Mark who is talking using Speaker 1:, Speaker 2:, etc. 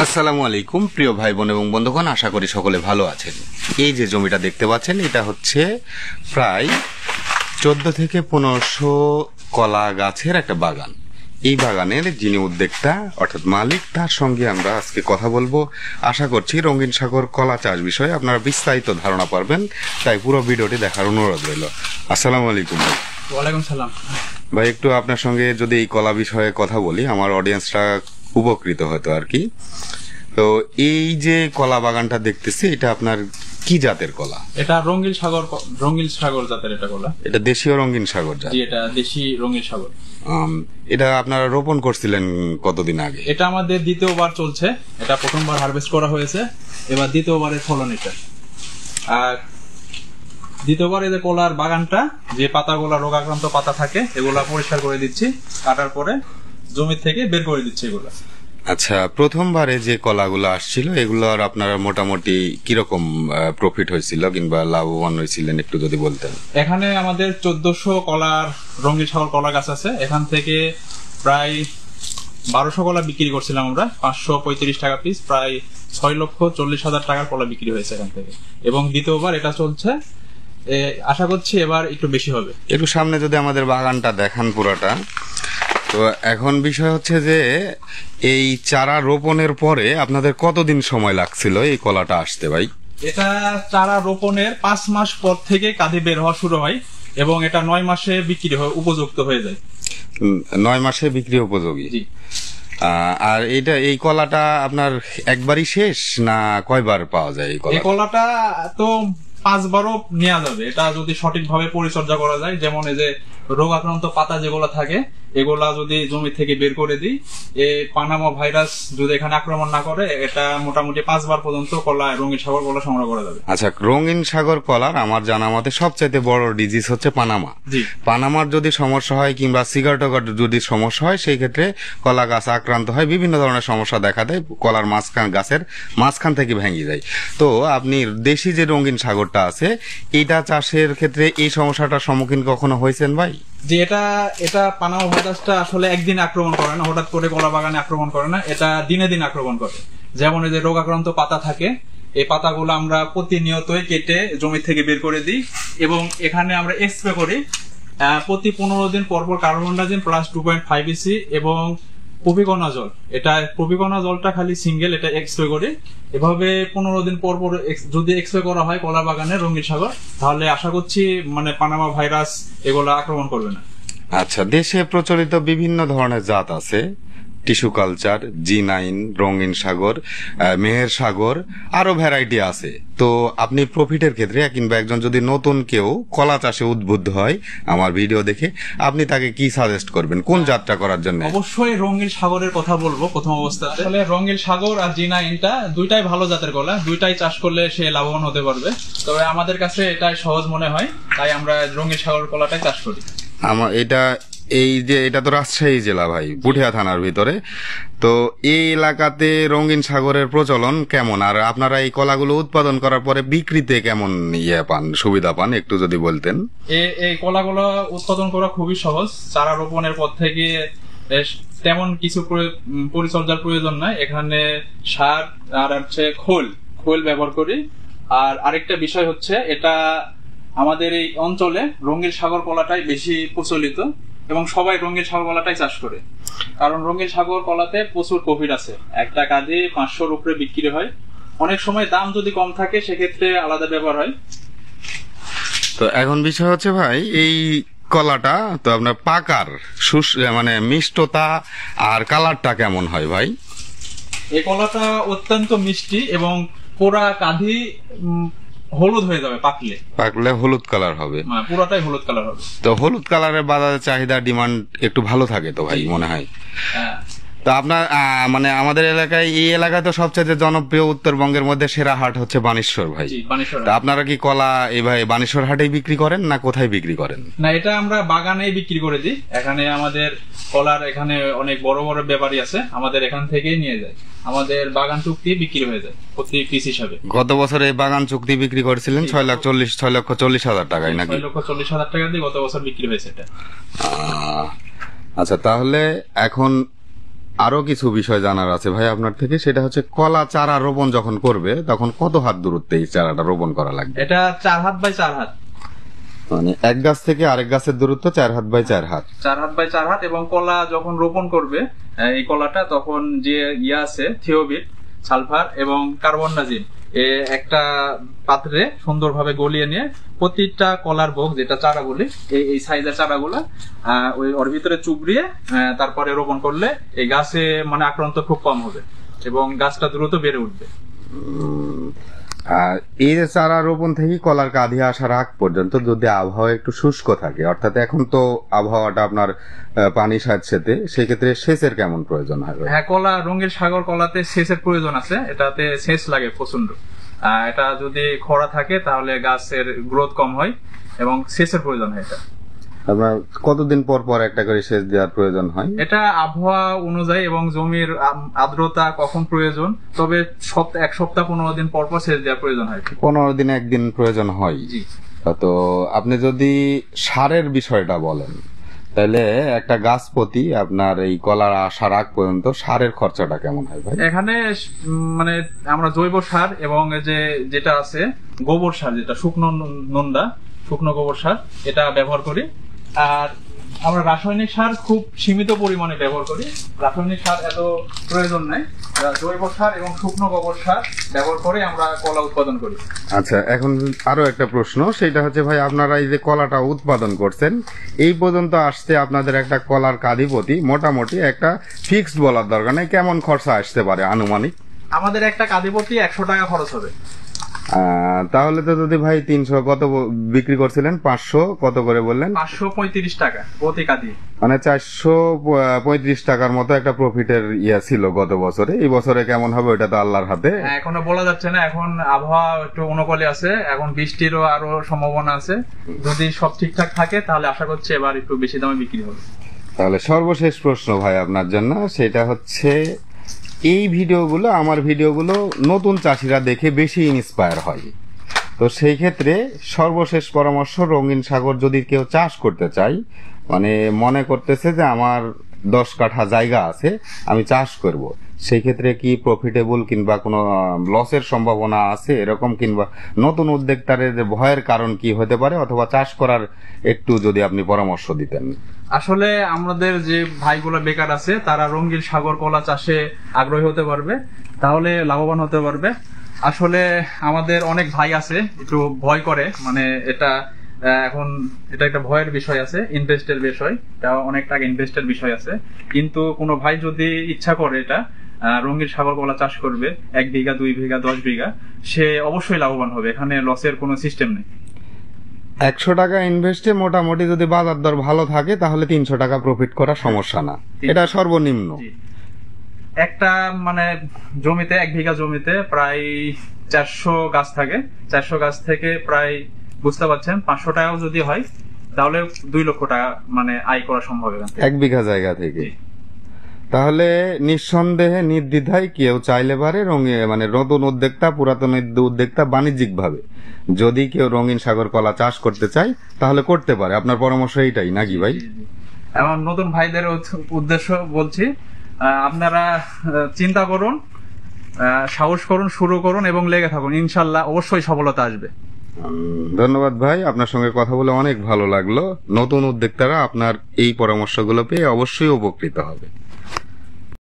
Speaker 1: আসসালামু আলাইকুম প্রিয় ভাই বোন এবং বন্ধুগণ, আশা করি সকলে ভালো আছেন। এই যে জমিটা দেখতে পাচ্ছেন, এটা হচ্ছে প্রায় 14 থেকে 1500 কলা গাছের একটা বাগান। এই বাগানের যিনি উদ্যোক্তা অর্থাৎ মালিক, তার সঙ্গে আমরা আজকে কথা বলবো। আশা করছি রঙিন সাগর কলা চাষ বিষয়ে আপনারা বিস্তারিত ধারণা পারবেন, তাই পুরো ভিডিওটি দেখার অনুরোধ রইল। আসসালামু আলাইকুম ভাই।
Speaker 2: ওয়ালাইকুম সালাম
Speaker 1: ভাই, একটু আপনার সঙ্গে যদি এই কলা বিষয়ে কথা বলি, আমার অডিয়েন্সরা উপকৃত হতো আর কি। তো এই যে কলা বাগানটা দেখতেছি, এটা আপনার কি জাতের কলা?
Speaker 2: এটা রঙিন সাগর জাতের এটা কলা।
Speaker 1: এটা দেশীয় রঙিন সাগর জাত?
Speaker 2: জি, এটা দেশি রঙিন সাগর।
Speaker 1: এটা আপনারা রোপণ করছিলেন কতদিন আগে?
Speaker 2: এটা আমাদের দ্বিতীয়বার চলছে। এটা প্রথমবার হারভেস্ট করা হয়েছে, এবার দ্বিতীয়বারের ফলন এটা। আর দ্বিতীয়বার এই যে কলার বাগানটা, যে পাতাগুলা রোগাক্রান্ত পাতা থাকে এগুলা পরিষ্কার করে দিচ্ছি, কাটার পরে জমি থেকে বের করে দিচ্ছি এগুলা।
Speaker 1: আচ্ছা, প্রথমবারে যে কলাগুলো আসছিল এগুলোর আপনারা মোটামুটি কিরকম প্রফিট হয়েছিল কিংবা লাভবান হয়েছিলেন, একটু যদি বলতেন।
Speaker 2: এখানে আমাদের 1400 কলার রঙিন সাগর কলা গাছ আছে। এখান থেকে প্রায় 1200 কলা বিক্রি করছিলাম আমরা, 535 টাকা পিস, প্রায় 6,40,000 টাকার কলা বিক্রি হয়েছে এখান থেকে। এবং দ্বিতীয়বার এটা চলছে, আশা করছি এবার একটু বেশি হবে।
Speaker 1: একটু সামনে যদি আমাদের বাগানটা দেখান পুরাটা। তো এখন বিষয় হচ্ছে যে এই চারা রোপণের পরে আপনাদের কতদিন সময় লাগছিল এই কলাটা আসতে ভাই?
Speaker 2: এটা চারা রোপণের 5 মাস পর থেকে কাঁধে বের হওয়া শুরু হয় এবং এটা 9 মাসে বিক্রি হয়, উপযুক্ত হয়ে যায়।
Speaker 1: 9 মাসে বিক্রি উপযোগী।
Speaker 2: জি।
Speaker 1: আর এই কলাটা আপনার একবারই শেষ না কয়বার পাওয়া যায় এই
Speaker 2: কলাটা? তো 5 বারও নেওয়া যাবে, এটা যদি সঠিকভাবে পরিচর্যা করা যায়। যেমন এই যে রোগাক্রান্ত পাতা যেগুলো থাকে এগুলা যদি জমি থেকে বের করে দিই, এই পানামা ভাইরাস যদি এখানে আক্রমণ না করে, এটা মোটামুটি 5 বার পর্যন্ত কলা, রঙিন সাগর কলা সংগ্রহ করা যাবে।
Speaker 1: আচ্ছা, রঙিন সাগর কলার আমার জানা মতে সবচাইতে বড় ডিজিজ হচ্ছে পানামা। পানামার যদি সমস্যা হয় কিংবা সিগারেট যদি সমস্যা হয়, সেই ক্ষেত্রে কলা গাছ আক্রান্ত হয়, বিভিন্ন ধরনের সমস্যা দেখা দেয়, কলার গাছের মাঝখান থেকে ভেঙে যায়। তো আপনি দেশি যে রঙিন সাগরটা আছে, এটা চাষের ক্ষেত্রে এই সমস্যাটার সম্মুখীন কখনো হয়েছেন ভাই?
Speaker 2: যে এটা পানামা ভাইরাসটা আসলে একদিন আক্রমণ করে না, হঠাৎ করে কলা বাগানে আক্রমণ করে না, এটা দিনে দিন আক্রমণ করে। যেমন এই যে রোগাক্রান্ত পাতা থাকে, এই পাতাগুলো আমরা প্রতিনিয়তই কেটে জমি থেকে বের করে দিই এবং এখানে আমরা স্প্রে করি প্রতি 15 দিন পর পর কার্বনডাজিম প্লাস 2.5 ইসি এবং প্রোপিকোনাজল। এটা প্রোপিকোনাজলটা খালি সিঙ্গেল, এটা স্প্রে করি। এভাবে 15 দিন পর পর যদি স্প্রে করা হয় কলা বাগানে রঙিন সাগর, তাহলে আশা করছি পানামা ভাইরাস এগুলো আক্রমণ করবে না।
Speaker 1: আচ্ছা, দেশে প্রচলিত বিভিন্ন ধরনের জাত আছে, টিস্যু কালচার, G9, রঙিন সাগর, মেহের সাগর, আরো ভ্যারাইটি আছে। তো আপনি প্রফিটের ক্ষেত্রে কিংবা একজন যদি নতুন কেউ কলা চাষে উদ্বুদ্ধ হয় আমার ভিডিও দেখে, আপনি তাকে কি সাজেস্ট করবেন কোন জাতটা করার জন্য?
Speaker 2: অবশ্যই রঙিন সাগরের কথা বলবো প্রথম অবস্থাতে। আসলে রঙিন সাগর আর G9টা দুইটাই ভালো জাতের কলা, দুইটাই চাষ করলে সে লাভবান হতে পারবে। তবে আমাদের কাছে এটাই সহজ মনে হয়, তাই আমরা রঙিন সাগর কলাটাই চাষ করি।
Speaker 1: এটা তো রাজশাহী জেলা ভাই, পুঠিয়া থানার ভিতরে। তো এই এলাকাতে রঙিন সাগরের প্রচলন কেমন, আর আপনারা এই কলাগুলো উৎপাদন করার পরে বিক্রিতে কেমন সুবিধা পান, একটু যদি বলতেন।
Speaker 2: এই কলাগুলো উৎপাদন করা খুবই সহজ। চারা রোপণের পর থেকে তেমন কিছু পরিচর্যার প্রয়োজন নাই। এখানে সার আর হচ্ছে খোল ব্যবহার করি। আর আরেকটা বিষয় হচ্ছে, এটা আমাদের এই অঞ্চলে রঙিন সাগর কলাটাই বেশি প্রচলিত এবং সবাই রঙিন সাগর কলাটাই চাষ করে, কারণ রঙিন সাগর কলাতে প্রচুর প্রফিট আছে। একটা কাজে 500-র উপরে বিক্রি হয়। অনেক সময় দাম যদি কম থাকে সেক্ষেত্রে আলাদা ব্যাপার হয়।
Speaker 1: তো এখন বিষয় হচ্ছে ভাই, এই কলাটা তো আপনার পাকার মিষ্টতা আর কালারটা কেমন হয় ভাই?
Speaker 2: এই কলাটা অত্যন্ত মিষ্টি এবং পোড়া কাঁধি হলুদ হয়ে যাবে, পাকলে
Speaker 1: হলুদ কালার হবে,
Speaker 2: পুরোটাই হলুদ কালার হবে।
Speaker 1: তো হলুদ কালারের বাজারে চাহিদা ডিমান্ড একটু ভালো থাকে তো ভাই মনে হয়। তো আপনার আমাদের এলাকায়, এই এলাকায় তো সবচেয়ে জনপ্রিয় উত্তরবঙ্গের মধ্যে সেরা হাট হচ্ছে বানেশ্বর ভাই। তা আপনারা কি কলা এই ভাই বানেশ্বর হাটেই বিক্রি করেন না কোথায় বিক্রি করেন?
Speaker 2: না, এটা আমরা বাগানেই বিক্রি করে দিই। এখানে আমাদের কলার এখানে অনেক বড় বড় ব্যাপারী আছে, আমাদের এখান থেকেই নিয়ে যায়। আমাদের বাগান চুক্তি বিক্রি হয়ে যায় প্রতি পিস হিসাবে।
Speaker 1: গত বছর এই বাগান চুক্তি বিক্রি করেছিলেন 6,40,000 টাকায় নাকি?
Speaker 2: 6,40,000 টাকা দিয়ে গত বছর বিক্রি হয়েছে এটা।
Speaker 1: আচ্ছা, তাহলে এখন আরো কিছু বিষয় জানার আছে ভাই আপনার থেকে, সেটা হচ্ছে কলা চারা রোপণ যখন করবে তখন কত হাত দূরত্বে এই চারাটা রোপণ করা লাগবে?
Speaker 2: এটা 4 হাত বাই 4 হাত,
Speaker 1: মানে এক গাছ থেকে আরেক গাছের দূরত্ব 4 হাত বাই 4 হাত।
Speaker 2: 4 হাত বাই 4 হাত। এবং কলা যখন রোপণ করবে এই কলাটা, তখন যে আছে থিওবিট, সালফার এবং কার্বনডাজিম একটা পাত্রে সুন্দরভাবে গলিয়ে নিয়ে প্রতিটা কলার বোক, যেটা চারা বলি, এই সাইজের চারাগুলা ওই ওর ভিতরে চুবড়িয়ে তারপরে রোপণ করলে এই গাছে মানে আক্রান্ত খুব কম হবে এবং গাছটা দ্রুত বেড়ে উঠবে।
Speaker 1: আর এই যে চারা রোপণ থেকে কলার কাঁধে আসার আগ পর্যন্ত যদি আবহাওয়া একটু শুষ্ক থাকে, অর্থাৎ এখন তো আবহাওয়াটা আপনার পানি সাথে, সেক্ষেত্রে সেচের কেমন প্রয়োজন হয়?
Speaker 2: হ্যাঁ, কলা রঙের সাগর কলাতে সেচের প্রয়োজন আছে, এটাতে সেচ লাগে প্রচন্ড। এটা যদি খরা থাকে তাহলে গাছের গ্রোথ কম হয় এবং সেচের প্রয়োজন হয়। এটা
Speaker 1: আপনার কতদিন পর পর একটা করে সেচ দেওয়ার প্রয়োজন হয়?
Speaker 2: এটা আবহাওয়া অনুযায়ী এবং জমির আর্দ্রতা কখন প্রয়োজন, তবে এক সপ্তাহ 15 দিন পর পর সেচ দেওয়ার প্রয়োজন হয়।
Speaker 1: 15 দিনে একদিন প্রয়োজন হয়।
Speaker 2: জি।
Speaker 1: তো আপনি যদি সারের বিষয়টা বলেন, তাহলে একটা গাছ প্রতি আপনার এই কলার আসার আগ পর্যন্ত সারের খরচাটা কেমন হয় ভাই?
Speaker 2: এখানে মানে আমরা জৈব সার এবং যেটা আছে গোবর সার, যেটা শুকনো নোনদা, শুকনো গোবর সার, এটা ব্যবহার করি। আর আমরা রাসায়নিক সার খুব সীমিত পরিমাণে ব্যবহার করি, রাসায়নিক সার এত প্রয়োজন নাই। জৈব সার এবং শুকনো গোবর সার ব্যবহার করে আমরা কলা উৎপাদন করি।
Speaker 1: আচ্ছা, এখন আরো একটা প্রশ্ন, সেটা হচ্ছে ভাই, আপনারা এই যে কলাটা উৎপাদন করছেন, এই পর্যন্ত আসতে আপনাদের একটা কলার কাঁধি প্রতি মোটামুটি একটা ফিক্সড বলার দরকার নেই, কেমন খরচা আসতে পারে আনুমানিক?
Speaker 2: আমাদের একটা কাঁধি প্রতি 100 টাকা খরচ হবে।
Speaker 1: তাহলে তো যদি ভাই 300 কত বিক্রি করছিলেন, 500 কত করে বললেন?
Speaker 2: 535 টাকা প্রতি কাঁধি,
Speaker 1: মানে 435 টাকার মতো একটা প্রফিটের ছিল গত বছরে। এই বছরে কেমন হবে ওটা তো আল্লাহর হাতে,
Speaker 2: এখনো বলা যাচ্ছে না। এখন আবহাওয়া একটু অনুকূলে আছে, এখন বৃষ্টিরও আরো সম্ভাবনা আছে। যদি সব ঠিকঠাক থাকে তাহলে আশা করছি এবার একটু বেশি দামে বিক্রি হবে।
Speaker 1: তাহলে সর্বশেষ প্রশ্ন ভাই আপনার জন্য, সেটা হচ্ছে এই ভিডিওগুলো, আমার ভিডিওগুলো নতুন চাষিরা দেখে বেশি ইন্সপায়ার হয়। তো সেই ক্ষেত্রে সর্বশেষ পরামর্শ, রঙিন সাগর যদি কেউ চাষ করতে চায়, মানে মনে করতেছে যে আমার 10 কাঠা জায়গা আছে, আমি চাষ করব, সেই ক্ষেত্রে কি প্রফিটেবল কিংবা কোনো লসের সম্ভাবনা আছে এরকম, কিংবা নতুন উদ্যোক্তাদের ভয়ের কারণ কি হতে পারে, অথবা চাষ করার একটু যদি আপনি পরামর্শ দিতেন?
Speaker 2: আসলে আমাদের যে ভাইগুলো বেকার আছে, তারা রঙিন সাগর কলা চাষে আগ্রহী হতে পারবে, তাহলে লাভবান হতে পারবে। আসলে আমাদের অনেক ভাই আছে একটু ভয় করে, মানে এটা এখন এটা একটা ভয়ের বিষয় আছে, ইনভেস্টের বিষয়, এটা অনেক টাকা ইনভেস্টের বিষয় আছে। কিন্তু কোনো ভাই যদি ইচ্ছা করে এটা রঙিন সাগর কলা চাষ করবে, 1 বিঘা 2 বিঘা 10 বিঘা, সে অবশ্যই লাভবান হবে। এখানে লসের কোনো সিস্টেম নেই।
Speaker 1: 100 টাকা ইনভেস্টে মোটামুটি যদি বাজার দর ভালো থাকে তাহলে 300 টাকা প্রফিট করা সমস্যা না, এটা সর্বনিম্ন।
Speaker 2: একটা মানে জমিতে 1 বিঘা জমিতে প্রায় 400 গাছ থাকে, 400 গাছ থেকে প্রায় বুঝতে পারছেন 500 টাকাও যদি হয় তাহলে 2 লক্ষ টাকা মানে আয় করা সম্ভব
Speaker 1: 1 বিঘা জায়গা থেকে। তাহলে নিঃসন্দেহে নির্দ্বিধায় কেউ চাইলে পারে মানে নতুন উদ্যোক্তা, পুরাতন উদ্যোক্তা বাণিজ্যিক ভাবে যদি কেউ রঙিন সাগর কলা চাষ করতে চায় তাহলে করতে পারে। আপনার পরামর্শ এইটাই নাকি ভাই?
Speaker 2: এখন নতুন ভাইদের উদ্দেশ্য বলছি, আপনারা চিন্তা করুন, সাহস করুন, শুরু করুন এবং লেগে থাকুন, ইনশাল্লাহ অবশ্যই সফলতা আসবে।
Speaker 1: ধন্যবাদ ভাই, আপনার সঙ্গে কথা বলে অনেক ভালো লাগলো। নতুন উদ্যোক্তারা আপনার এই পরামর্শগুলো পেয়ে অবশ্যই উপকৃত হবে।